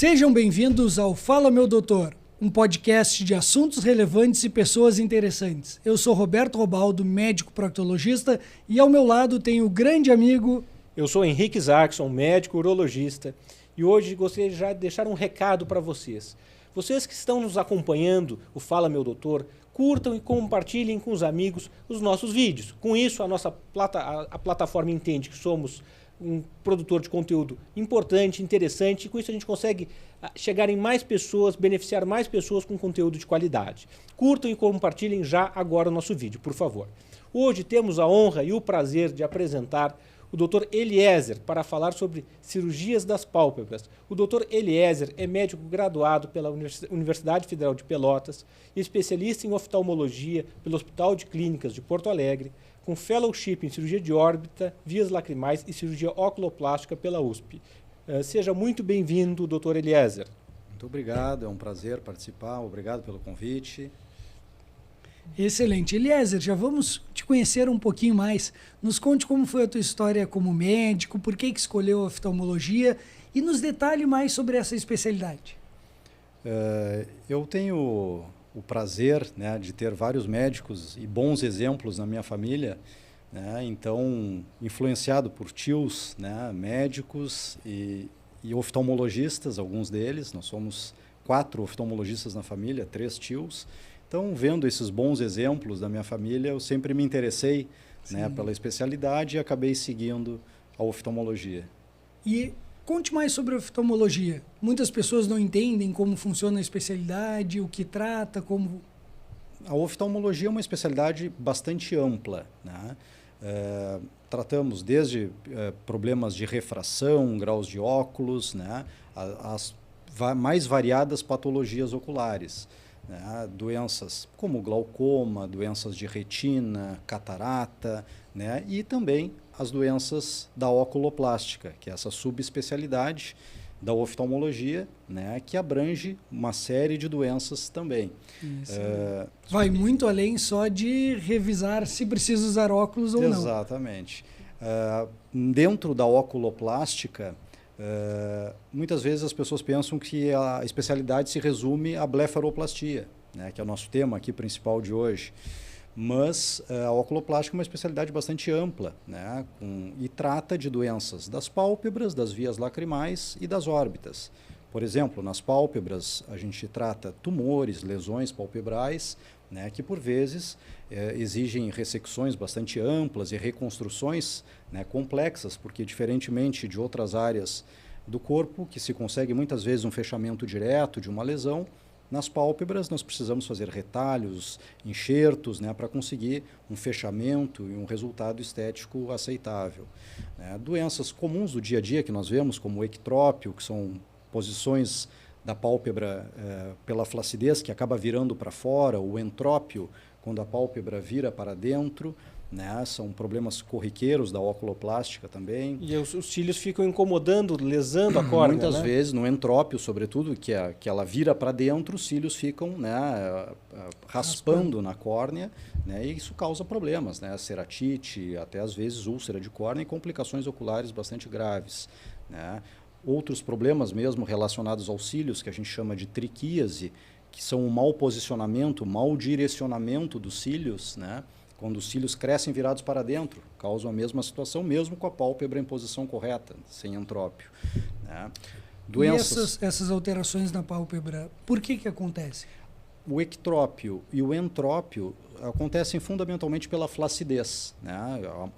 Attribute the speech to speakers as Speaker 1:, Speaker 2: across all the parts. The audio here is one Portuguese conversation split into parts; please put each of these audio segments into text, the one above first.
Speaker 1: Sejam bem-vindos ao Fala Meu Doutor, um podcast de assuntos relevantes e pessoas interessantes. Eu sou Roberto Robaldo, médico proctologista, e ao meu lado tenho o grande amigo...
Speaker 2: Eu sou Henrique Isaacson, médico urologista, e hoje gostaria já de deixar um recado para vocês. Vocês que estão nos acompanhando, o Fala Meu Doutor, curtam e compartilhem com os amigos os nossos vídeos. Com isso, a plataforma entende que somos um produtor de conteúdo importante, interessante, e com isso a gente consegue chegar em mais pessoas, beneficiar mais pessoas com conteúdo de qualidade. Curtam e compartilhem já agora o nosso vídeo, por favor. Hoje temos a honra e o prazer de apresentar o Dr. Eliezer para falar sobre cirurgias das pálpebras. O Dr. Eliezer é médico graduado pela Universidade Federal de Pelotas, especialista em oftalmologia pelo Hospital de Clínicas de Porto Alegre, com fellowship em cirurgia de órbita, vias lacrimais e cirurgia oculoplástica pela USP. Seja muito bem-vindo, Dr. Eliezer.
Speaker 3: Muito obrigado, é um prazer participar, obrigado pelo convite.
Speaker 1: Excelente. Eliezer, já vamos te conhecer um pouquinho mais. Nos conte como foi a tua história como médico, por que escolheu a oftalmologia e nos detalhe mais sobre essa especialidade.
Speaker 3: Eu tenho o prazer, né, de ter vários médicos e bons exemplos na minha família, né, então influenciado por tios, né, médicos e oftalmologistas, alguns deles. Nós somos 4 oftalmologistas na família, 3 tios. Então, vendo esses bons exemplos da minha família, eu sempre me interessei, né, pela especialidade e acabei seguindo a oftalmologia.
Speaker 1: E conte mais sobre a oftalmologia. Muitas pessoas não entendem como funciona a especialidade, o que trata, como...
Speaker 3: A oftalmologia é uma especialidade bastante ampla, né? Tratamos desde problemas de refração, graus de óculos, né, as mais variadas patologias oculares. Né, doenças como glaucoma, doenças de retina, catarata, né, e também as doenças da oculoplástica, que é essa subespecialidade da oftalmologia, né, que abrange uma série de doenças também.
Speaker 1: Vai muito além só de revisar se precisa usar óculos ou não.
Speaker 3: Exatamente. Dentro da oculoplástica, muitas vezes as pessoas pensam que a especialidade se resume à blefaroplastia, né, que é o nosso tema aqui principal de hoje. Mas a oculoplástica é uma especialidade bastante ampla, né, e trata de doenças das pálpebras, das vias lacrimais e das órbitas. Por exemplo, nas pálpebras a gente trata tumores, lesões palpebrais, né, que por vezes exigem ressecções bastante amplas e reconstruções, né, complexas, porque diferentemente de outras áreas do corpo, que se consegue muitas vezes um fechamento direto de uma lesão, nas pálpebras nós precisamos fazer retalhos, enxertos, né, para conseguir um fechamento e um resultado estético aceitável. Doenças comuns do dia a dia que nós vemos, como o ectrópio, que são posições da pálpebra pela flacidez que acaba virando para fora, o entrópio, quando a pálpebra vira para dentro, né, são problemas corriqueiros da oculoplástica também.
Speaker 2: E os cílios ficam incomodando, lesando a córnea,
Speaker 3: muitas
Speaker 2: né?
Speaker 3: vezes, no entrópio, sobretudo, que ela vira para dentro, os cílios ficam, né, raspando na córnea, né, e isso causa problemas, né, ceratite, até às vezes úlcera de córnea e complicações oculares bastante graves, né. Outros problemas mesmo relacionados aos cílios, que a gente chama de triquíase, que são o mau posicionamento, o mau direcionamento dos cílios, né? Quando os cílios crescem virados para dentro, causam a mesma situação, mesmo com a pálpebra em posição correta, sem entrópio. Né?
Speaker 1: Doenças... E essas alterações na pálpebra, por que acontecem?
Speaker 3: O ectrópio e o entrópio acontecem fundamentalmente pela flacidez, né?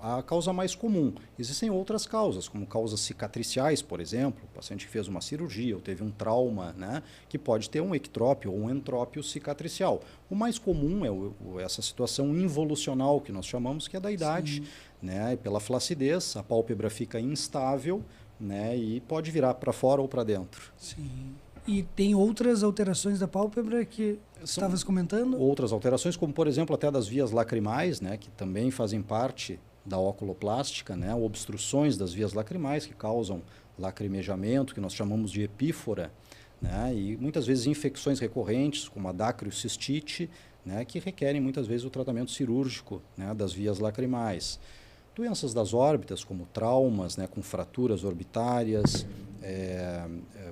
Speaker 3: A causa mais comum. Existem outras causas, como causas cicatriciais, por exemplo, o paciente que fez uma cirurgia ou teve um trauma, né, que pode ter um ectrópio ou um entrópio cicatricial. O mais comum é essa situação involucional que nós chamamos, que é da idade, né, pela flacidez, a pálpebra fica instável, né, e pode virar para fora ou para dentro.
Speaker 1: Sim. E tem outras alterações da pálpebra que estavas comentando?
Speaker 3: Outras alterações, como por exemplo até das vias lacrimais, né, que também fazem parte da oculoplástica, né, obstruções das vias lacrimais que causam lacrimejamento, que nós chamamos de epífora, né, e muitas vezes infecções recorrentes, como a dacriocistite, né, que requerem muitas vezes o tratamento cirúrgico, né, das vias lacrimais. Doenças das órbitas, como traumas, né, com fraturas orbitárias,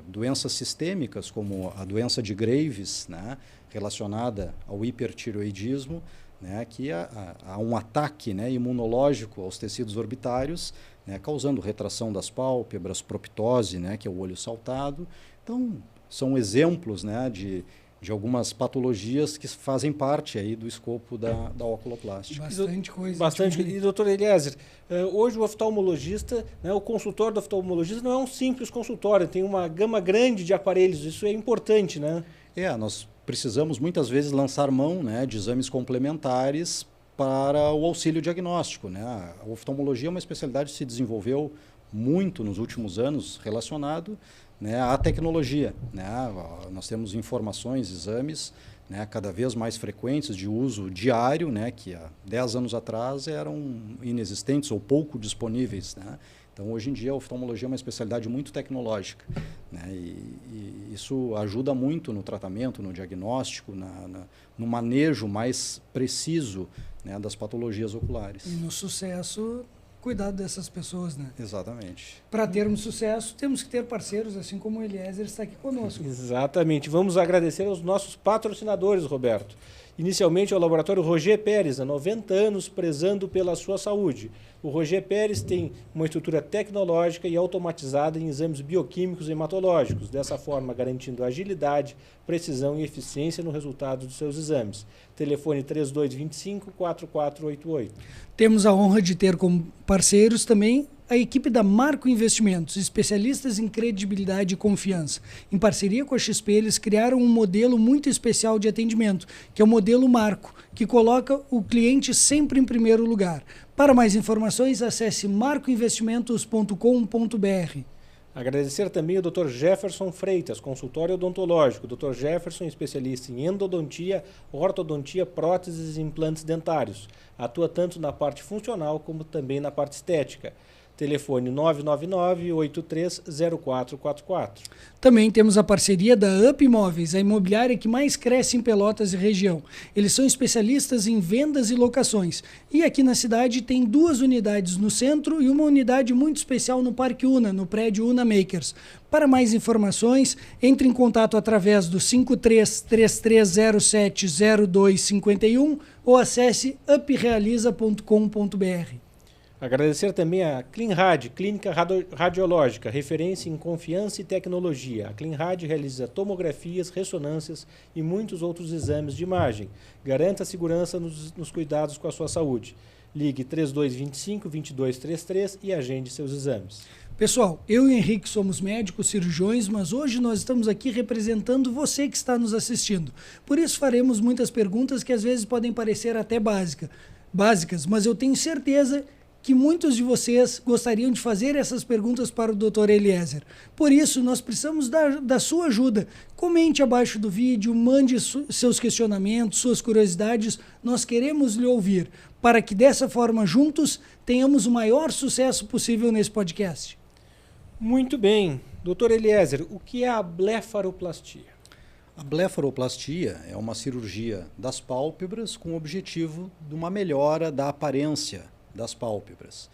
Speaker 3: doenças sistêmicas, como a doença de Graves, né, relacionada ao hipertireoidismo, né, que há um ataque, né, imunológico aos tecidos orbitários, né, causando retração das pálpebras, proptose, né, que é o olho saltado. Então, são exemplos, né, de algumas patologias que fazem parte aí do escopo da oculoplástica.
Speaker 1: Bastante coisa.
Speaker 2: Bastante. E, doutor Eliezer, hoje o oftalmologista, né, o consultório do oftalmologista não é um simples consultório, tem uma gama grande de aparelhos, isso é importante, né?
Speaker 3: Nós precisamos muitas vezes lançar mão, né, de exames complementares para o auxílio diagnóstico, né? A oftalmologia é uma especialidade que se desenvolveu muito nos últimos anos relacionado, né, à tecnologia, né? Nós temos informações, exames, né, cada vez mais frequentes de uso diário, né, que há 10 anos atrás eram inexistentes ou pouco disponíveis, né? Então, hoje em dia, a oftalmologia é uma especialidade muito tecnológica, né? E isso ajuda muito no tratamento, no diagnóstico, no manejo mais preciso, né, das patologias oculares.
Speaker 1: E no sucesso, cuidado dessas pessoas, né?
Speaker 3: Exatamente.
Speaker 1: Para termos sucesso, temos que ter parceiros, assim como o Eliezer está aqui conosco.
Speaker 2: Exatamente. Vamos agradecer aos nossos patrocinadores, Roberto. Inicialmente ao laboratório Roger Pérez, há 90 anos prezando pela sua saúde. O Roger Pérez tem uma estrutura tecnológica e automatizada em exames bioquímicos e hematológicos, dessa forma garantindo agilidade, precisão e eficiência no resultado dos seus exames. Telefone 3225-4488.
Speaker 1: Temos a honra de ter como parceiros também a equipe da Marco Investimentos, especialistas em credibilidade e confiança. Em parceria com a XP, eles criaram um modelo muito especial de atendimento, que é o modelo Marco, que coloca o cliente sempre em primeiro lugar. Para mais informações, acesse marcoinvestimentos.com.br.
Speaker 2: Agradecer também ao Dr. Jefferson Freitas, consultório odontológico. Dr. Jefferson, especialista em endodontia, ortodontia, próteses e implantes dentários. Atua tanto na parte funcional como também na parte estética. Telefone 999-830444.
Speaker 1: Também temos a parceria da Up Imóveis, a imobiliária que mais cresce em Pelotas e região. Eles são especialistas em vendas e locações. E aqui na cidade tem 2 unidades no centro e uma unidade muito especial no Parque Una, no prédio Una Makers. Para mais informações, entre em contato através do 5333070251 ou acesse uprealiza.com.br.
Speaker 2: Agradecer também a ClinRad, Clínica Radiológica, referência em confiança e tecnologia. A ClinRad realiza tomografias, ressonâncias e muitos outros exames de imagem. Garanta a segurança nos cuidados com a sua saúde. Ligue 3225-2233 e agende seus exames.
Speaker 1: Pessoal, eu e o Henrique somos médicos cirurgiões, mas hoje nós estamos aqui representando você que está nos assistindo. Por isso faremos muitas perguntas que às vezes podem parecer até básicas, mas eu tenho certeza que muitos de vocês gostariam de fazer essas perguntas para o Dr. Eliezer. Por isso, nós precisamos da sua ajuda. Comente abaixo do vídeo, mande seus questionamentos, suas curiosidades. Nós queremos lhe ouvir, para que dessa forma, juntos, tenhamos o maior sucesso possível nesse podcast.
Speaker 2: Muito bem. Dr. Eliezer, o que é a blefaroplastia?
Speaker 3: A blefaroplastia é uma cirurgia das pálpebras com o objetivo de uma melhora da aparência das pálpebras.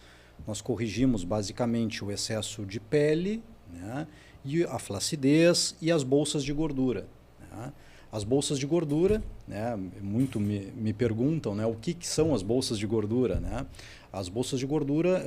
Speaker 3: Nós corrigimos basicamente o excesso de pele, né, e a flacidez e as bolsas de gordura, né. As bolsas de gordura, né, muito me perguntam, né, o que são as bolsas de gordura, né? As bolsas de gordura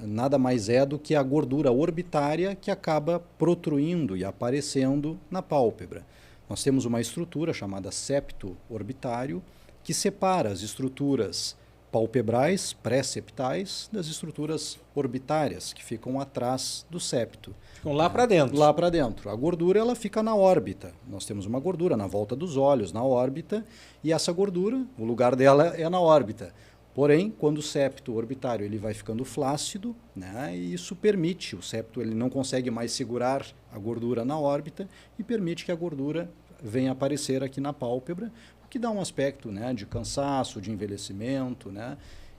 Speaker 3: nada mais é do que a gordura orbitária que acaba protruindo e aparecendo na pálpebra. Nós temos uma estrutura chamada septo orbitário que separa as estruturas palpebrais, pré-septais, das estruturas orbitárias, que ficam atrás do septo.
Speaker 2: Ficam lá para dentro.
Speaker 3: Lá para dentro. A gordura ela fica na órbita. Nós temos uma gordura na volta dos olhos, na órbita, e essa gordura, o lugar dela é na órbita. Porém, quando o septo orbitário ele vai ficando flácido, né, e isso permite, o septo ele não consegue mais segurar a gordura na órbita e permite que a gordura venha aparecer aqui na pálpebra, que dá um aspecto, né, de cansaço, de envelhecimento, né,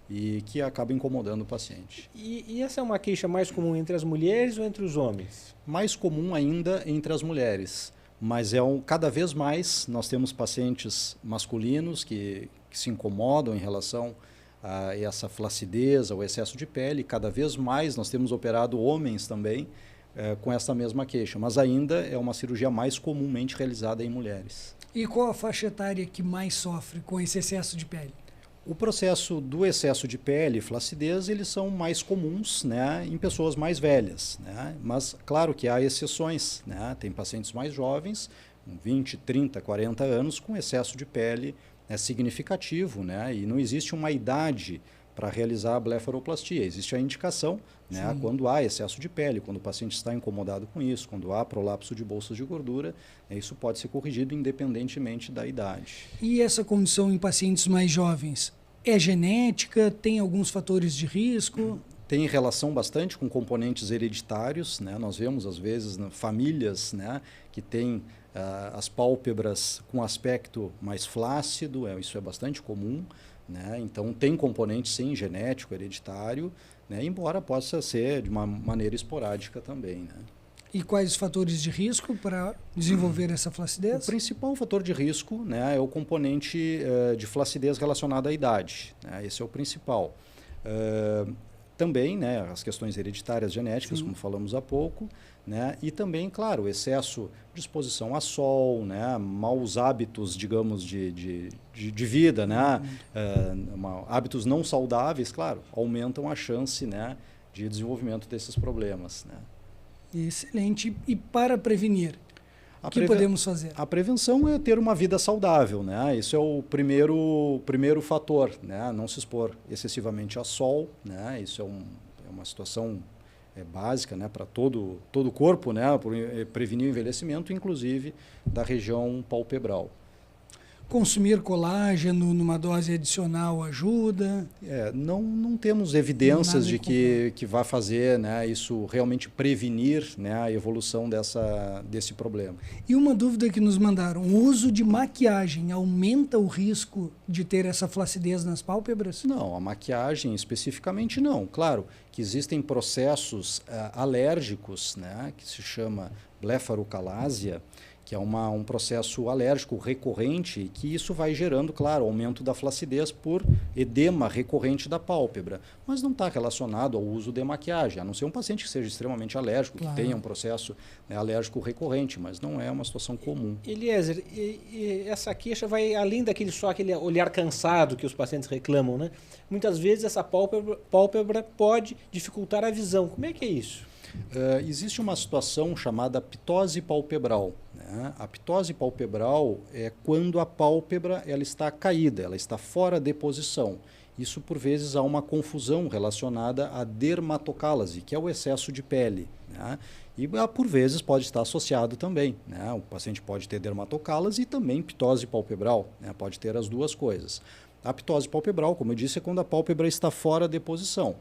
Speaker 3: e que acaba incomodando o paciente.
Speaker 2: E essa é uma queixa mais comum entre as mulheres ou entre os homens?
Speaker 3: Mais comum ainda entre as mulheres, mas cada vez mais nós temos pacientes masculinos que se incomodam em relação a essa flacidez, ao excesso de pele. Cada vez mais nós temos operado homens também com essa mesma queixa, mas ainda é uma cirurgia mais comumente realizada em mulheres.
Speaker 1: E qual a faixa etária que mais sofre com esse excesso de pele?
Speaker 3: O processo do excesso de pele e flacidez, eles são mais comuns, né, em pessoas mais velhas, né? Mas claro que há exceções, né? Tem pacientes mais jovens, com 20, 30, 40 anos, com excesso de pele significativo, né? E não existe uma idade para realizar a blefaroplastia. Existe a indicação, né, quando há excesso de pele, quando o paciente está incomodado com isso, quando há prolapso de bolsas de gordura, isso pode ser corrigido independentemente da idade.
Speaker 1: E essa condição em pacientes mais jovens é genética? Tem alguns fatores de risco?
Speaker 3: Tem relação bastante com componentes hereditários, né? Nós vemos às vezes famílias, né, que têm as pálpebras com aspecto mais flácido, isso é bastante comum, né? Então tem componente sim genético, hereditário, né? Embora possa ser de uma maneira esporádica também, né?
Speaker 1: E quais os fatores de risco para desenvolver essa flacidez?
Speaker 3: O principal fator de risco, né, é o componente de flacidez relacionado à idade, né? Esse é o principal. Também, né, as questões hereditárias genéticas, como falamos há pouco, né, e também, claro, o excesso de exposição a sol, né, maus hábitos, digamos, de vida, né, hábitos não saudáveis, claro, aumentam a chance, né, de desenvolvimento desses problemas, né.
Speaker 1: Excelente. E para prevenir, o que podemos fazer?
Speaker 3: A prevenção é ter uma vida saudável, né? Isso é o primeiro fator, né? Não se expor excessivamente a sol, né? Isso é uma situação básica, né, para todo o corpo, né, prevenir o envelhecimento, inclusive da região palpebral.
Speaker 1: Consumir colágeno numa dose adicional ajuda?
Speaker 3: Não temos evidências de que vai fazer, né, isso realmente prevenir, né, a evolução desse problema.
Speaker 1: E uma dúvida que nos mandaram, o uso de maquiagem aumenta o risco de ter essa flacidez nas pálpebras?
Speaker 3: Não, a maquiagem especificamente não. Claro que existem processos alérgicos, né, que se chama blefarocalásia, que é um processo alérgico recorrente e que isso vai gerando, claro, aumento da flacidez por edema recorrente da pálpebra. Mas não está relacionado ao uso de maquiagem, a não ser um paciente que seja extremamente alérgico, que tenha um processo, né, alérgico recorrente, mas não é uma situação comum.
Speaker 2: Eliezer, essa queixa vai além daquele olhar cansado que os pacientes reclamam, né? Muitas vezes essa pálpebra pode dificultar a visão. Como é que é isso?
Speaker 3: Existe uma situação chamada ptose palpebral, né? A ptose palpebral é quando a pálpebra ela está caída, ela está fora de posição. Isso, por vezes, há uma confusão relacionada à dermatocálase, que é o excesso de pele, né? E, por vezes, pode estar associado também, né? O paciente pode ter dermatocálase e também ptose palpebral, né? Pode ter as duas coisas. A ptose palpebral, como eu disse, é quando a pálpebra está fora de posição.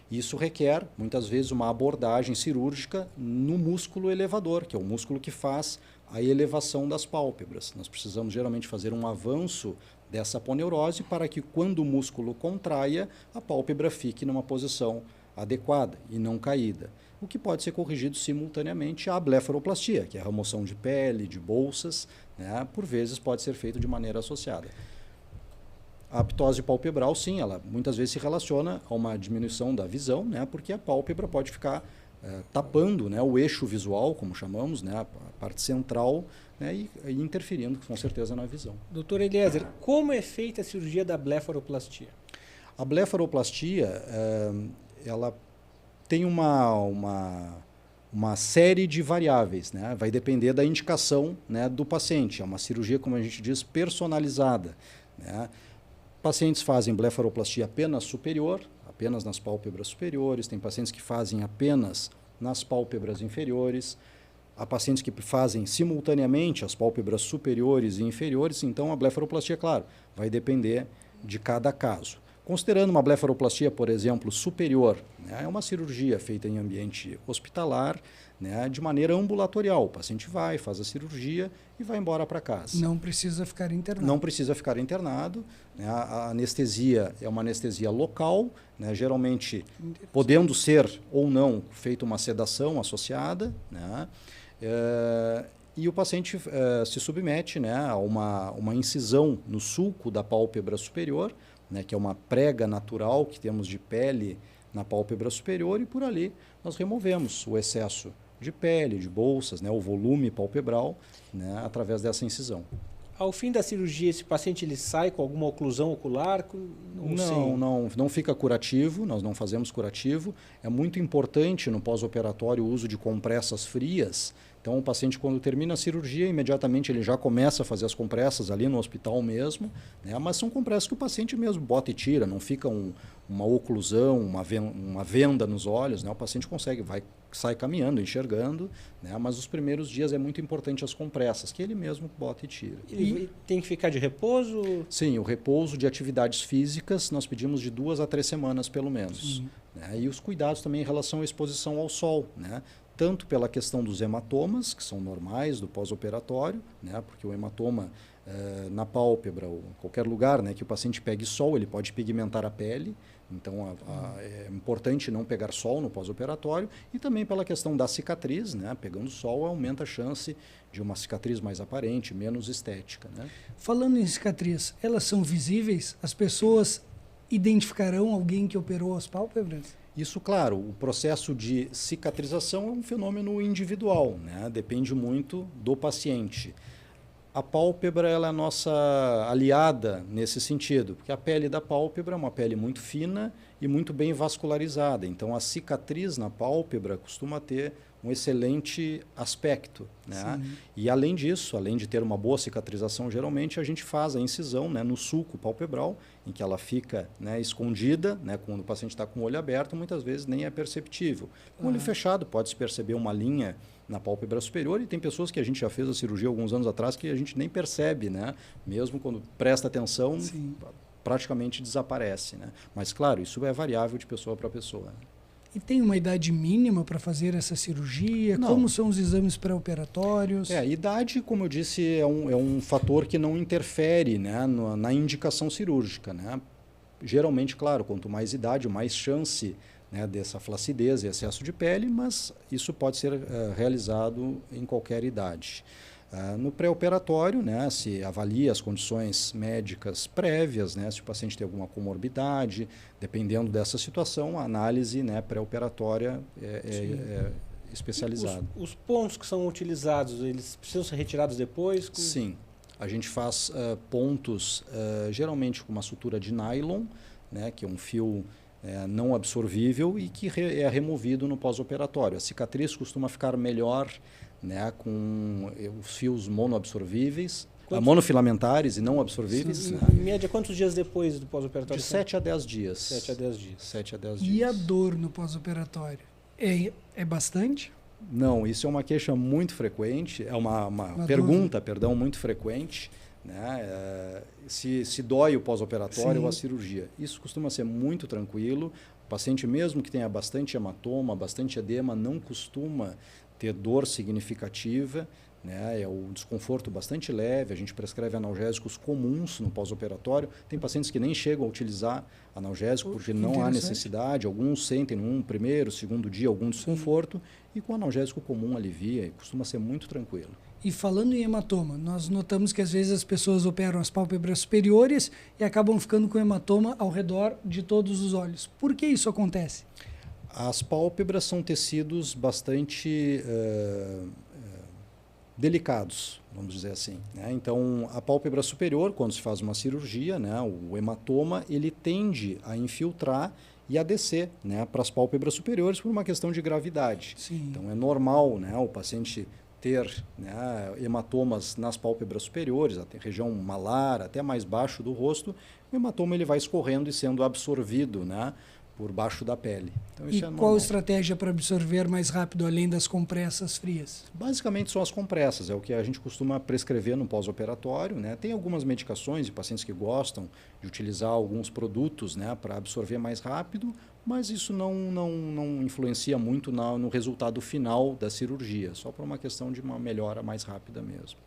Speaker 3: Isso requer, muitas vezes, uma abordagem cirúrgica no músculo elevador, que é o músculo que faz a elevação das pálpebras. Nós precisamos, geralmente, fazer um avanço dessa aponeurose para que, quando o músculo contraia, a pálpebra fique numa posição adequada e não caída. O que pode ser corrigido simultaneamente à blefaroplastia, que é a remoção de pele, de bolsas, né? Por vezes pode ser feito de maneira associada. A ptose palpebral, sim, ela muitas vezes se relaciona a uma diminuição da visão, né, porque a pálpebra pode ficar tapando, né, o eixo visual, como chamamos, né, a parte central, né, e interferindo, com certeza, na visão.
Speaker 2: Doutor Eliezer, como é feita a cirurgia da blefaroplastia?
Speaker 3: A blefaroplastia, ela tem uma série de variáveis, né, vai depender da indicação, né, do paciente. É uma cirurgia, como a gente diz, personalizada, né. Pacientes fazem blefaroplastia apenas superior, apenas nas pálpebras superiores. Tem pacientes que fazem apenas nas pálpebras inferiores. Há pacientes que fazem simultaneamente as pálpebras superiores e inferiores. Então, a blefaroplastia, claro, vai depender de cada caso. Considerando uma blefaroplastia, por exemplo, superior, né, é uma cirurgia feita em ambiente hospitalar, né, de maneira ambulatorial. O paciente vai, faz a cirurgia e vai embora para casa.
Speaker 1: Não precisa ficar internado.
Speaker 3: Não precisa ficar internado, né? A anestesia é uma anestesia local, né, geralmente podendo ser ou não feita uma sedação associada, né? E o paciente se submete, né, a uma incisão no sulco da pálpebra superior, né, que é uma prega natural que temos de pele na pálpebra superior, e por ali nós removemos o excesso de pele, de bolsas, né, o volume palpebral, né, através dessa incisão.
Speaker 2: Ao fim da cirurgia, esse paciente ele sai com alguma oclusão ocular?
Speaker 3: Não fica curativo, nós não fazemos curativo. É muito importante no pós-operatório o uso de compressas frias. Então, o paciente, quando termina a cirurgia, imediatamente ele já começa a fazer as compressas ali no hospital mesmo, né? Mas são compressas que o paciente mesmo bota e tira, não fica uma oclusão, uma venda nos olhos, né? O paciente consegue, sai caminhando, enxergando, né? Mas os primeiros dias é muito importante as compressas, que ele mesmo bota e tira.
Speaker 2: Ele tem que ficar de repouso?
Speaker 3: Sim, o repouso de atividades físicas nós pedimos de 2 a 3 semanas pelo menos. Né? E os cuidados também em relação à exposição ao sol, né? Tanto pela questão dos hematomas, que são normais do pós-operatório, né? Porque o hematoma na pálpebra ou em qualquer lugar, né, que o paciente pegue sol, ele pode pigmentar a pele. Então, é importante não pegar sol no pós-operatório. E também pela questão da cicatriz, né? Pegando sol aumenta a chance de uma cicatriz mais aparente, menos estética. Né?
Speaker 1: Falando em cicatriz, elas são visíveis? As pessoas identificarão alguém que operou as pálpebras?
Speaker 3: Isso, claro, o processo de cicatrização é um fenômeno individual, né? Depende muito do paciente. A pálpebra ela é a nossa aliada nesse sentido, porque a pele da pálpebra é uma pele muito fina e muito bem vascularizada. Então, a cicatriz na pálpebra costuma ter um excelente aspecto. Né? E, além disso, além de ter uma boa cicatrização, geralmente a gente faz a incisão, né, no sulco palpebral, em que ela fica, né, escondida, né, quando o paciente está com o olho aberto, muitas vezes nem é perceptível. Com o olho fechado, pode-se perceber uma linha na pálpebra superior, e tem pessoas que a gente já fez a cirurgia alguns anos atrás que a gente nem percebe, né? Mesmo quando presta atenção, praticamente desaparece. Né? Mas, claro, isso é variável de pessoa para pessoa.
Speaker 1: E tem uma idade mínima para fazer essa cirurgia?
Speaker 3: Não.
Speaker 1: Como são os exames pré-operatórios?
Speaker 3: A idade, como eu disse, é um fator que não interfere, né, na indicação cirúrgica. Né? Geralmente, claro, quanto mais idade, mais chance, né, dessa flacidez e excesso de pele, mas isso pode ser realizado em qualquer idade. No pré-operatório, né, se avalia as condições médicas prévias, né, se o paciente tem alguma comorbidade, dependendo dessa situação, a análise, né, pré-operatória é especializada.
Speaker 2: Os pontos que são utilizados, eles precisam ser retirados depois?
Speaker 3: Sim, a gente faz pontos geralmente com uma sutura de nylon, né, que é um fio não absorvível e que é removido no pós-operatório. A cicatriz costuma ficar melhor, né, com os fios monoabsorvíveis, monofilamentares e não absorvíveis. Né?
Speaker 2: Em média, quantos dias depois do pós-operatório?
Speaker 3: De 7 a 10 dias.
Speaker 2: 7 a 10 dias.
Speaker 3: 7 a 10
Speaker 1: E
Speaker 3: dias.
Speaker 1: a dor no pós-operatório? É bastante?
Speaker 3: Não, isso é uma queixa muito frequente, é uma pergunta, perdão, muito frequente. Né? Se dói o pós-operatório ou a cirurgia. Isso costuma ser muito tranquilo. O paciente, mesmo que tenha bastante hematoma, bastante edema, não costuma ter dor significativa. Né? É um desconforto bastante leve. A gente prescreve analgésicos comuns no pós-operatório. Tem pacientes que nem chegam a utilizar analgésico porque não há necessidade. Alguns sentem no primeiro, segundo dia algum desconforto. E com analgésico comum alivia e costuma ser muito tranquilo.
Speaker 1: E falando em hematoma, nós notamos que às vezes as pessoas operam as pálpebras superiores e acabam ficando com hematoma ao redor de todos os olhos. Por que isso acontece?
Speaker 3: As pálpebras são tecidos bastante delicados, vamos dizer assim. Né? Então, a pálpebra superior, quando se faz uma cirurgia, né, o hematoma, ele tende a infiltrar e a descer, né, para as pálpebras superiores por uma questão de gravidade.
Speaker 1: Sim.
Speaker 3: Então, é normal, né, o paciente ter, né, hematomas nas pálpebras superiores, até região malar, até mais baixo do rosto. O hematoma ele vai escorrendo e sendo absorvido, né, por baixo da pele. Então, isso
Speaker 1: e
Speaker 3: é
Speaker 1: qual
Speaker 3: normal.
Speaker 1: a estratégia para absorver mais rápido, além das compressas frias?
Speaker 3: Basicamente são as compressas, é o que a gente costuma prescrever no pós-operatório. Né? Tem algumas medicações de pacientes que gostam de utilizar alguns produtos, né, para absorver mais rápido, mas isso não influencia muito no resultado final da cirurgia, só por uma questão de uma melhora mais rápida mesmo.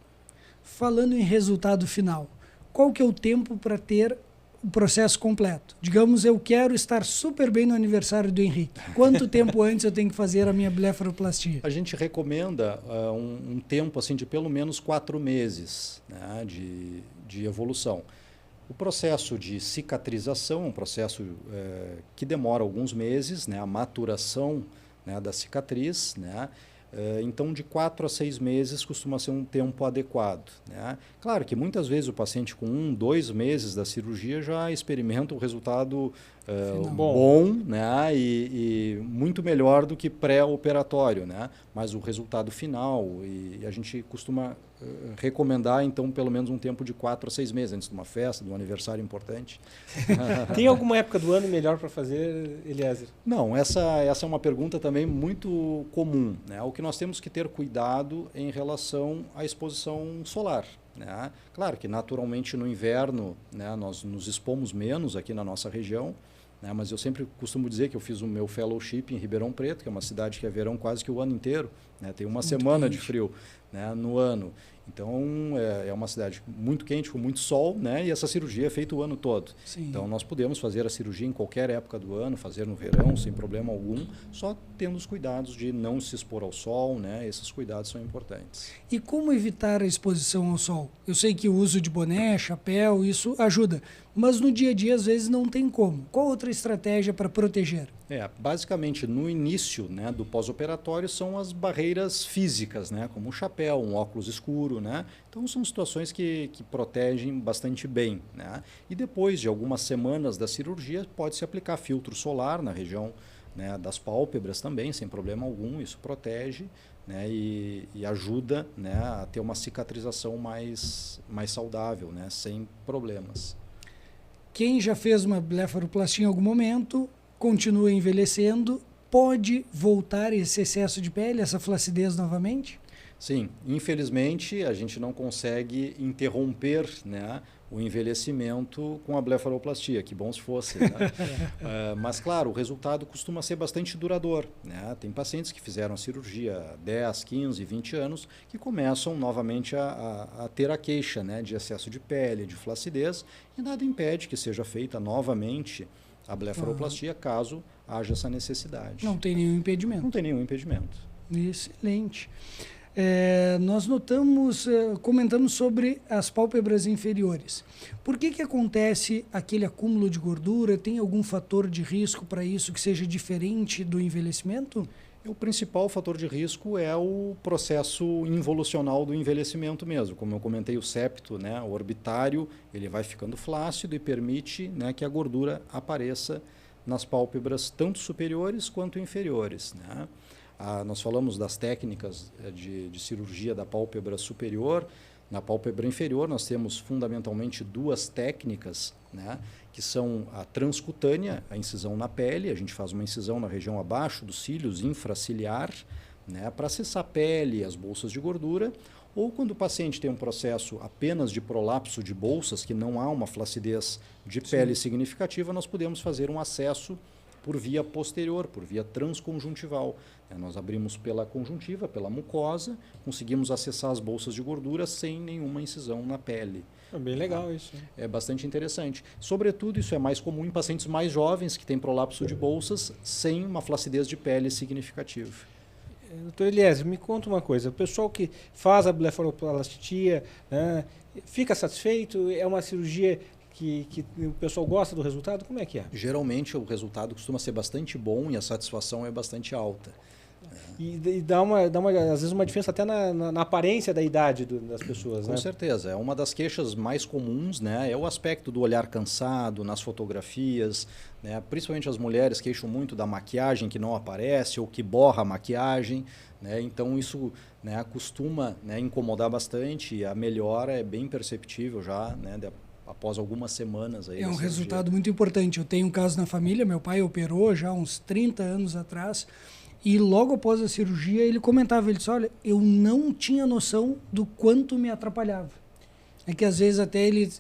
Speaker 1: Falando em resultado final, qual que é o tempo para ter o processo completo? Digamos, eu quero estar super bem no aniversário do Henrique. Quanto tempo antes eu tenho que fazer a minha blefaroplastia?
Speaker 3: A gente recomenda um tempo assim, de pelo menos 4 meses, né, de evolução. O processo de cicatrização é um processo que demora alguns meses, né, a maturação, né, da cicatriz. Né, Então, de 4 a 6 meses costuma ser um tempo adequado, né? Claro que muitas vezes o paciente com 1, 2 meses da cirurgia já experimenta um resultado bom, né? E muito melhor do que pré-operatório, né? Mas o resultado final, e a gente costuma recomendar, então, pelo menos um tempo de 4 a 6 meses, antes de uma festa, de um aniversário importante.
Speaker 2: Tem alguma época do ano melhor para fazer, Eliezer?
Speaker 3: Não, essa é uma pergunta também muito comum, né? O que nós temos que ter cuidado em relação à exposição solar, né? Claro que naturalmente no inverno, né, nós nos expomos menos aqui na nossa região, né? Mas eu sempre costumo dizer que eu fiz o meu fellowship em Ribeirão Preto, que é uma cidade que é verão quase que o ano inteiro, né? Tem uma
Speaker 1: Muito
Speaker 3: semana
Speaker 1: quente.
Speaker 3: de frio, né, no ano. Então, é uma cidade muito quente, com muito sol, né? E essa cirurgia é feita o ano todo.
Speaker 1: Sim.
Speaker 3: Então, nós podemos fazer a cirurgia em qualquer época do ano, fazer no verão, sem problema algum, só tendo os cuidados de não se expor ao sol, né? Esses cuidados são importantes.
Speaker 1: E como evitar a exposição ao sol? Eu sei que o uso de boné, chapéu, isso ajuda, mas no dia a dia às vezes não tem como. Qual outra estratégia para proteger?
Speaker 3: Basicamente, no início, né, do pós-operatório são as barreiras físicas, né, como um chapéu, um óculos escuro, né? Então, são situações que protegem bastante bem, né? E depois de algumas semanas da cirurgia, pode-se aplicar filtro solar na região, né, das pálpebras também, sem problema algum. Isso protege, né, e ajuda, né, a ter uma cicatrização mais saudável, né, sem problemas.
Speaker 1: Quem já fez uma blefaroplastia em algum momento, continua envelhecendo, pode voltar esse excesso de pele, essa flacidez novamente?
Speaker 3: Sim, infelizmente a gente não consegue interromper, né, o envelhecimento com a blefaroplastia, que bom se fosse, né? Mas claro, o resultado costuma ser bastante duradouro, né? Tem pacientes que fizeram a cirurgia há 10, 15, 20 anos que começam novamente a ter a queixa, né, de excesso de pele, de flacidez, e nada impede que seja feita novamente a blefaroplastia caso haja essa necessidade.
Speaker 1: Não tem nenhum impedimento.
Speaker 3: Não tem nenhum impedimento.
Speaker 1: Excelente. Nós comentamos sobre as pálpebras inferiores. Por que acontece aquele acúmulo de gordura? Tem algum fator de risco para isso que seja diferente do envelhecimento?
Speaker 3: O principal fator de risco é o processo involucional do envelhecimento mesmo. Como eu comentei, o septo, né, o orbitário, ele vai ficando flácido e permite, né, que a gordura apareça nas pálpebras tanto superiores quanto inferiores, né? Nós falamos das técnicas de cirurgia da pálpebra superior. Na pálpebra inferior, nós temos fundamentalmente duas técnicas, né, que são a transcutânea, a incisão na pele. A gente faz uma incisão na região abaixo dos cílios, infraciliar, né, para acessar a pele, as bolsas de gordura. Ou quando o paciente tem um processo apenas de prolapso de bolsas, que não há uma flacidez de pele significativa, nós podemos fazer um acesso por via posterior, por via transconjuntival. Nós abrimos pela conjuntiva, pela mucosa, conseguimos acessar as bolsas de gordura sem nenhuma incisão na pele.
Speaker 2: É bem legal isso.
Speaker 3: É bastante interessante. Sobretudo, isso é mais comum em pacientes mais jovens que têm prolapso de bolsas sem uma flacidez de pele significativa.
Speaker 2: Doutor Eliezer, me conta uma coisa. O pessoal que faz a blefaroplastia, né, fica satisfeito? É uma cirurgia que o pessoal gosta do resultado? Como é que é?
Speaker 3: Geralmente o resultado costuma ser bastante bom e a satisfação é bastante alta.
Speaker 2: E dá às vezes uma diferença até na aparência da idade das pessoas, né?
Speaker 3: Com certeza. É uma das queixas mais comuns, né? É o aspecto do olhar cansado nas fotografias, né? Principalmente as mulheres queixam muito da maquiagem que não aparece ou que borra a maquiagem, né? Então isso, né, costuma, né, incomodar bastante, e a melhora é bem perceptível já, né, após algumas semanas. Aí
Speaker 1: é um resultado muito importante. Eu tenho um caso na família, meu pai operou já uns 30 anos atrás, e logo após a cirurgia ele comentava, ele disse, olha, eu não tinha noção do quanto me atrapalhava. É que às vezes até ele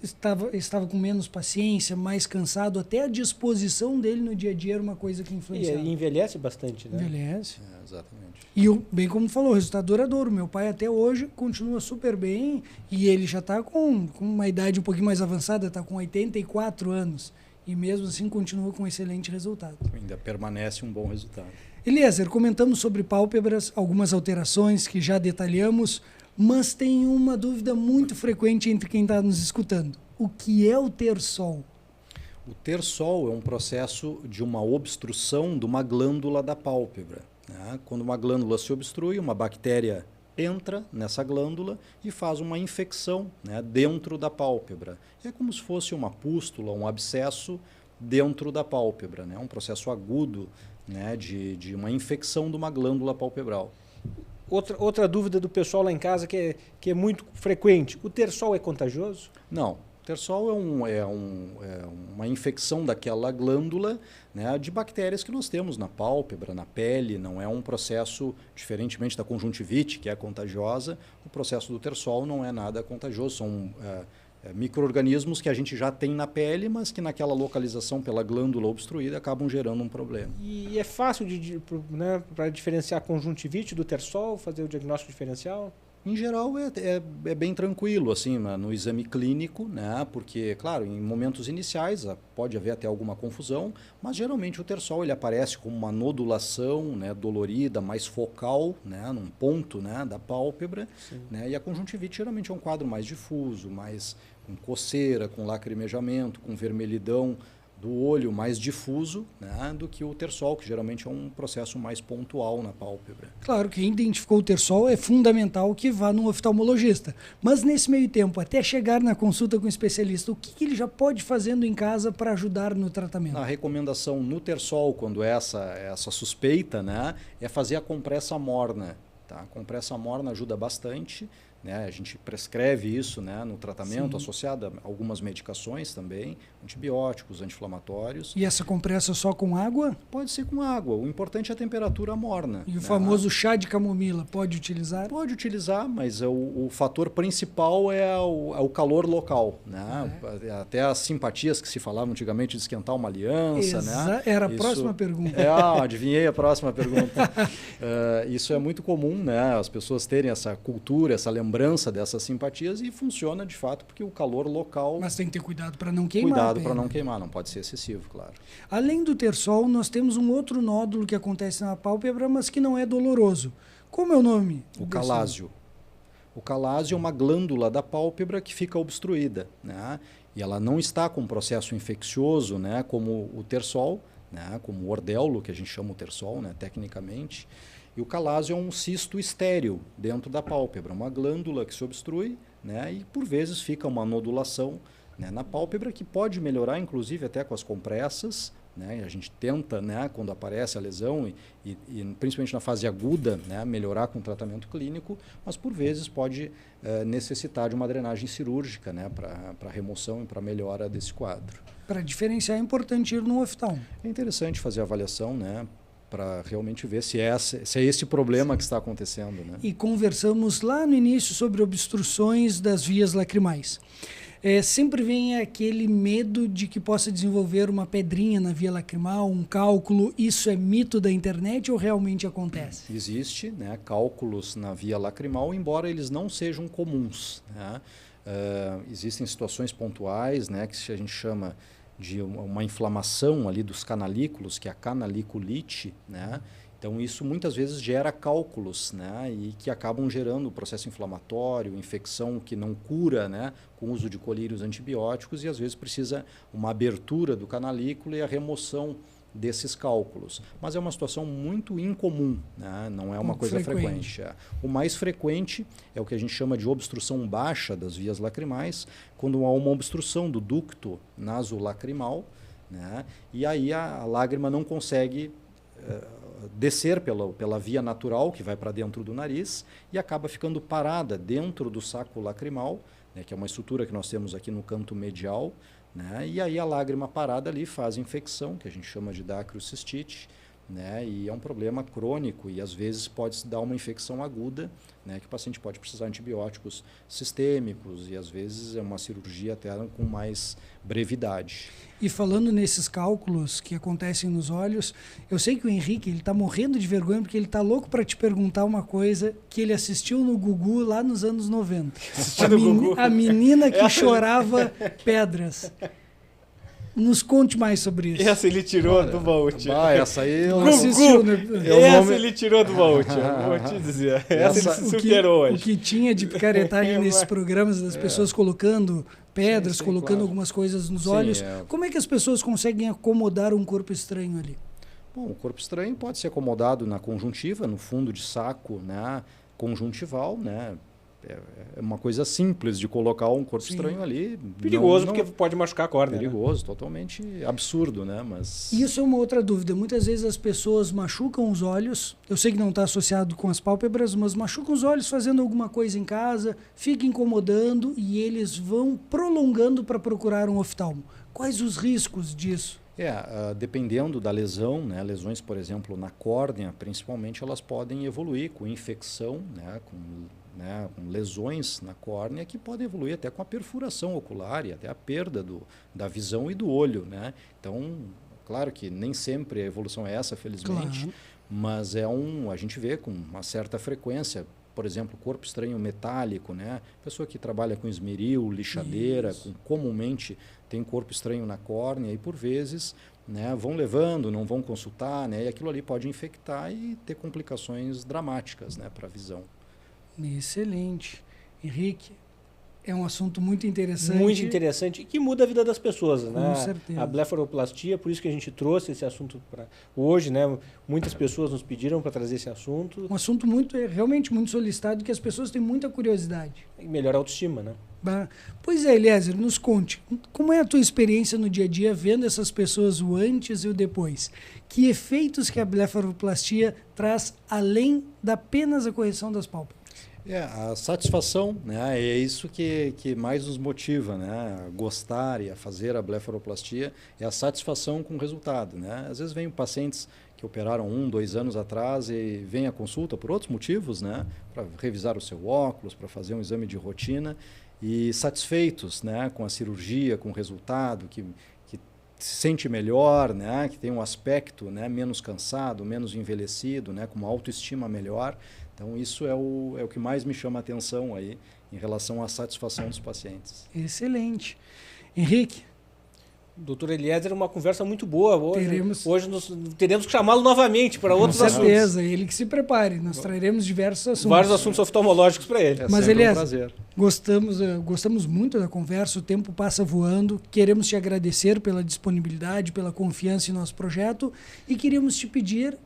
Speaker 1: estava com menos paciência, mais cansado, até a disposição dele no dia a dia era uma coisa que influenciava.
Speaker 2: E envelhece bastante, né?
Speaker 1: Envelhece.
Speaker 3: Exatamente.
Speaker 1: E bem como falou, o resultado duradouro. Meu pai até hoje continua super bem e ele já está com uma idade um pouquinho mais avançada, está com 84 anos. E mesmo assim continua com um excelente resultado.
Speaker 3: Ainda permanece um bom resultado.
Speaker 1: Eliezer, comentamos sobre pálpebras, algumas alterações que já detalhamos, mas tem uma dúvida muito frequente entre quem está nos escutando. O que é o ter-sol?
Speaker 3: O ter-sol é um processo de uma obstrução de uma glândula da pálpebra. né? Quando uma glândula se obstrui, uma bactéria entra nessa glândula e faz uma infecção, né, dentro da pálpebra. É como se fosse uma pústula, um abscesso dentro da pálpebra, né? Um processo agudo, né, de uma infecção de uma glândula palpebral.
Speaker 2: Outra dúvida do pessoal lá em casa que é muito frequente. O terçol é contagioso?
Speaker 3: Não. O terçol é uma infecção daquela glândula, né, de bactérias que nós temos na pálpebra, na pele. Não é um processo, diferentemente da conjuntivite, que é contagiosa, o processo do terçol não é nada contagioso. São micro-organismos que a gente já tem na pele, mas que naquela localização pela glândula obstruída acabam gerando um problema.
Speaker 2: E é fácil né, para diferenciar a conjuntivite do terçol, fazer o diagnóstico diferencial?
Speaker 3: Em geral é bem tranquilo assim, no exame clínico, né? Porque, claro, em momentos iniciais pode haver até alguma confusão, mas geralmente o terçol ele aparece como uma nodulação, né, dolorida, mais focal, né, num ponto, né, da pálpebra, né? E a conjuntivite geralmente é um quadro mais difuso, mais com coceira, com lacrimejamento, com vermelhidão do olho mais difuso, né, do que o terçol, que geralmente é um processo mais pontual na pálpebra.
Speaker 1: Claro, quem identificou o terçol é fundamental que vá no oftalmologista. Mas nesse meio tempo, até chegar na consulta com o especialista, o que ele já pode ir fazendo em casa para ajudar no tratamento?
Speaker 3: A recomendação no terçol, quando é essa suspeita, né, é fazer a compressa morna. Tá? A compressa morna ajuda bastante. Né? A gente prescreve isso, né, no tratamento, associado a algumas medicações também, antibióticos, anti-inflamatórios.
Speaker 1: E essa compressa só com água?
Speaker 3: Pode ser com água. O importante é a temperatura morna.
Speaker 1: E o famoso chá de camomila, pode utilizar?
Speaker 3: Pode utilizar, mas o fator principal é o calor local. Né? Até as simpatias que se falavam antigamente de esquentar uma aliança. Né?
Speaker 1: Era a próxima pergunta.
Speaker 3: Adivinhei a próxima pergunta. Isso é muito comum, né? As pessoas terem essa cultura, essa lembrança dessas simpatias e funciona de fato porque o calor local...
Speaker 1: Mas tem que ter cuidado para não queimar.
Speaker 3: Cuidado para não queimar, não pode ser excessivo, claro.
Speaker 1: Além do terçol, nós temos um outro nódulo que acontece na pálpebra, mas que não é doloroso. Como é o nome?
Speaker 3: O calásio. O calásio é uma glândula da pálpebra que fica obstruída, né? E ela não está com um processo infeccioso, né, como o terçol, né, como o ordéulo, que a gente chama o terçol, né, tecnicamente. E o calásio é um cisto estéril dentro da pálpebra, uma glândula que se obstrui, né, e por vezes fica uma nodulação, né, na pálpebra que pode melhorar, inclusive até com as compressas. Né, a gente tenta, né, quando aparece a lesão, e principalmente na fase aguda, né, melhorar com o tratamento clínico, mas por vezes pode necessitar de uma drenagem cirúrgica, né, para remoção e para melhora desse quadro.
Speaker 1: Para diferenciar é importante ir no oftalmo.
Speaker 3: É interessante fazer a avaliação, né, para realmente ver se é esse problema que está acontecendo. Né?
Speaker 1: E conversamos lá no início sobre obstruções das vias lacrimais. Sempre vem aquele medo de que possa desenvolver uma pedrinha na via lacrimal, um cálculo. Isso é mito da internet ou realmente acontece?
Speaker 3: Existe, né, cálculos na via lacrimal, embora eles não sejam comuns. Né? Existem situações pontuais, né, que a gente chama de uma inflamação ali dos canalículos, que é a canaliculite, né? Então isso muitas vezes gera cálculos, né, e que acabam gerando processo inflamatório, infecção que não cura, né, com o uso de colírios antibióticos, e às vezes precisa uma abertura do canalículo e a remoção desses cálculos. Mas é uma situação muito incomum, né? Não é uma coisa frequente. O mais frequente é o que a gente chama de obstrução baixa das vias lacrimais, quando há uma obstrução do ducto nasolacrimal, né, e aí a lágrima não consegue descer pela via natural, que vai para dentro do nariz, e acaba ficando parada dentro do saco lacrimal, né, que é uma estrutura que nós temos aqui no canto medial, né, e aí a lágrima parada ali faz infecção, que a gente chama de dacrocistite, né, e é um problema crônico e às vezes pode dar uma infecção aguda, né, que o paciente pode precisar de antibióticos sistêmicos e às vezes é uma cirurgia até com mais brevidade.
Speaker 1: E falando nesses cálculos que acontecem nos olhos, eu sei que o Henrique está morrendo de vergonha porque ele está louco para te perguntar uma coisa que ele assistiu no Gugu lá nos anos 90. A menina que chorava pedras. Nos conte mais sobre isso.
Speaker 2: Essa ele tirou do Vault.
Speaker 3: Essa aí eu
Speaker 1: assistiu, né?
Speaker 2: Essa ele tirou do Vault, vou te dizer. Essa ele superou hoje.
Speaker 1: O que tinha de picaretagem nesses programas das pessoas colocando pedras, colocando algumas coisas nos olhos. Como é que as pessoas conseguem acomodar um corpo estranho ali?
Speaker 3: Bom, o corpo estranho pode ser acomodado na conjuntiva, no fundo de saco, né, conjuntival, né? É uma coisa simples de colocar um corpo estranho ali.
Speaker 2: Perigoso, porque pode machucar a córnea.
Speaker 3: Perigoso, totalmente absurdo, né? Mas...
Speaker 1: Isso é uma outra dúvida. Muitas vezes as pessoas machucam os olhos. Eu sei que não está associado com as pálpebras, mas machucam os olhos fazendo alguma coisa em casa, fica incomodando e eles vão prolongando para procurar um oftalmo. Quais os riscos disso?
Speaker 3: Dependendo da lesão, né, lesões, por exemplo, na córnea, principalmente, elas podem evoluir com infecção, né, com lesões na córnea que podem evoluir até com a perfuração ocular e até a perda da visão e do olho, né? Então, claro que nem sempre a evolução é essa, felizmente,
Speaker 1: Claro.
Speaker 3: mas a gente vê com uma certa frequência, por exemplo, corpo estranho metálico, né? Pessoa que trabalha com esmeril, lixadeira, comumente tem corpo estranho na córnea e por vezes, né, vão levando, não vão consultar, né? E aquilo ali pode infectar e ter complicações dramáticas, né, para a visão.
Speaker 1: Excelente. Henrique, é um assunto muito interessante.
Speaker 2: Muito interessante e que muda a vida das pessoas, né?
Speaker 1: Com certeza.
Speaker 2: A blefaroplastia, por isso que a gente trouxe esse assunto para hoje, né? Muitas pessoas nos pediram para trazer esse assunto.
Speaker 1: Um assunto realmente muito solicitado, que as pessoas têm muita curiosidade.
Speaker 2: E melhora a autoestima, né?
Speaker 1: Pois é, Eliezer, nos conte, como é a tua experiência no dia a dia vendo essas pessoas o antes e o depois? Que efeitos que a blefaroplastia traz além da apenas a correção das pálpebras?
Speaker 3: A satisfação, né, é isso que mais nos motiva, né, a gostar e a fazer a blefaroplastia, é a satisfação com o resultado, né? Às vezes vêm pacientes que operaram 1, 2 anos atrás e vêm à consulta por outros motivos, né, para revisar o seu óculos, para fazer um exame de rotina e satisfeitos, né, com a cirurgia, com o resultado, que se sente melhor, né, que tem um aspecto, né, menos cansado, menos envelhecido, né, com uma autoestima melhor. Então, isso é o que mais me chama a atenção aí em relação à satisfação dos pacientes.
Speaker 1: Excelente. Henrique?
Speaker 2: Doutor Eliezer, uma conversa muito boa. Hoje teremos que chamá-lo novamente para outros assuntos.
Speaker 1: Com certeza, ele que se prepare. Nós traremos diversos assuntos.
Speaker 2: Vários assuntos oftalmológicos para ele.
Speaker 1: Mas,
Speaker 3: sempre
Speaker 1: Eliezer,
Speaker 3: um prazer.
Speaker 1: Gostamos muito da conversa, o tempo passa voando. Queremos te agradecer pela disponibilidade, pela confiança em nosso projeto e queríamos te pedir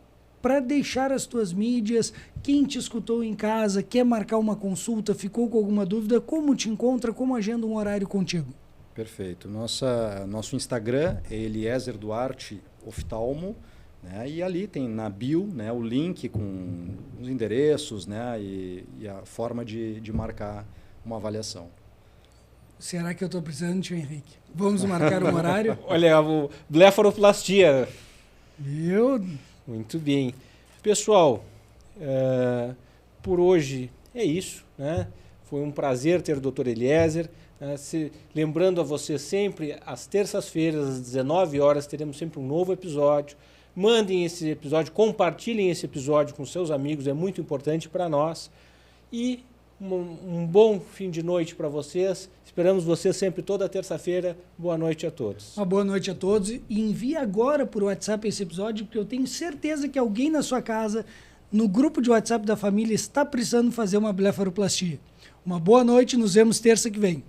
Speaker 1: para deixar as tuas mídias, quem te escutou em casa, quer marcar uma consulta, ficou com alguma dúvida, como te encontra, como agenda um horário contigo?
Speaker 3: Perfeito. Nosso Instagram é Eliezer Duarte Oftalmo, né? E ali tem na bio, né, o link com os endereços, né, e a forma de marcar uma avaliação.
Speaker 1: Será que eu estou precisando, tio Henrique? Vamos marcar um horário?
Speaker 2: Olha, o blefaroplastia. Muito bem. Pessoal, por hoje é isso, né? Foi um prazer ter o Dr. Eliezer. Lembrando a você sempre, às terças-feiras, às 19 horas, teremos sempre um novo episódio. Mandem esse episódio, compartilhem esse episódio com seus amigos, é muito importante para nós. E um bom fim de noite para vocês. Esperamos vocês sempre toda terça-feira. Boa noite a todos.
Speaker 1: Uma boa noite a todos. E envie agora por WhatsApp esse episódio, porque eu tenho certeza que alguém na sua casa, no grupo de WhatsApp da família, está precisando fazer uma blefaroplastia. Uma boa noite, nos vemos terça que vem.